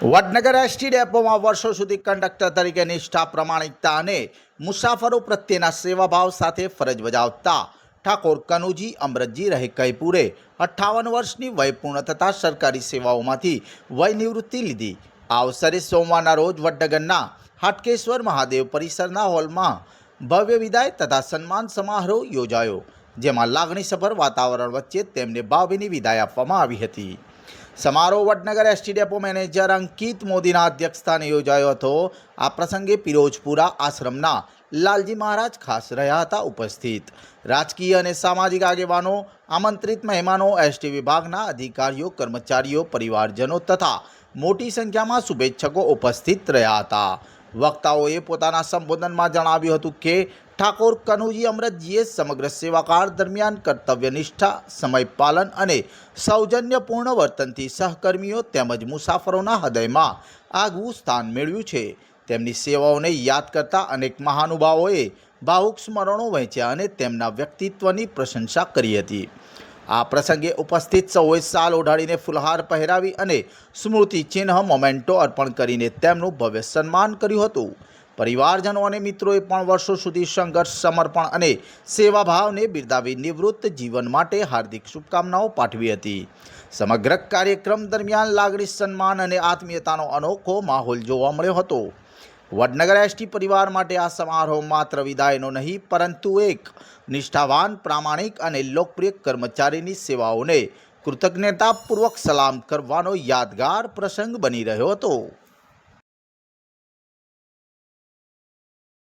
Vadnagar ST ડેપોમાં વર્ષો સુધી conductor તરીકે નિષ્ઠા, પ્રામાણિકતા અને મુસાફરો પ્રત્યેના સેવાભાવ સાથે ફરજ બજાવતા ઠાકોર કનુજી અમરતજી રહેકઈપુરે 58 વર્ષની વય પૂર્ણ થતાં સરકારી સેવાઓમાંથી વય નિવૃત્તિ લીધી। આ અવસરે સોમવારના રોજ વડનગરના હાટકેશ્વર મહાદેવ પરિસરના હોલમાં ભવ્ય વિદાય તથા સન્માન સમારોહ યોજાયો, જેમાં લાગણીસભર વાતાવરણ વચ્ચે તેમને ભાવભીની વિદાય આપવામાં આવી હતી। समारोह वडनगर एसटी डेपो मैनेजर अंकित मोदीना अध्यक्षस्थाने योजायो हतो। आ प्रसंगे पिरोजपुरा आश्रमना लालजी महाराज खास रह्या हता उपस्थित। राजकीय और सामाजिक आगेवानो, आमंत्रित मेहमानों, एसटी विभागना अधिकारीओ, कर्मचारीओ, परिवारजनों तथा मोटी संख्या में शुभेच्छको उपस्थित रह्या हता। वक्ताओए पोताना संबोधन में जणाव्युं हतुं के ठाकोर कनुजी अमरतजीए समग्र सेवाकाल दरमियान कर्तव्यनिष्ठा, समय पालन और सौजन्यपूर्ण वर्तनथी सहकर्मीओ तेमज मुसाफरोना हृदयमां आगवुं स्थान मेळव्युं छे। तेमनी सेवाओने याद करता अनेक महानुभावोए भावुक स्मरणों वहेंच्या अने तेमना व्यक्तित्वनी प्रशंसा करी हती। आ प्रसंगे उपस्थित सौए साल ओढ़ाड़ीने फूलहार पहेरावी अने स्मृति चिन्ह मोमेंटो अर्पण करीने तेमनुं भव्य सन्मान कर्युं हतुं। परिवारजनों और मित्रों पण वर्षों सुधी संघर्ष, समर्पण और सेवाभावने बिरदावी निवृत्त जीवन माटे हार्दिक शुभकामनाओं पाठवी हती। समग्र कार्यक्रम दरमियान लागणी, सन्मान और आत्मीयतानो अनोखो माहोल जोवा मळ्यो हतो। वडनगर एसटी परिवार माटे आ समारोह मात्र विदायनो नहीं, परंतु एक निष्ठावान, प्रामाणिक और लोकप्रिय कर्मचारीनी सेवाओने कृतज्ञतापूर्वक सलाम करवानो यादगार प्रसंग बनी रह्यो हतो।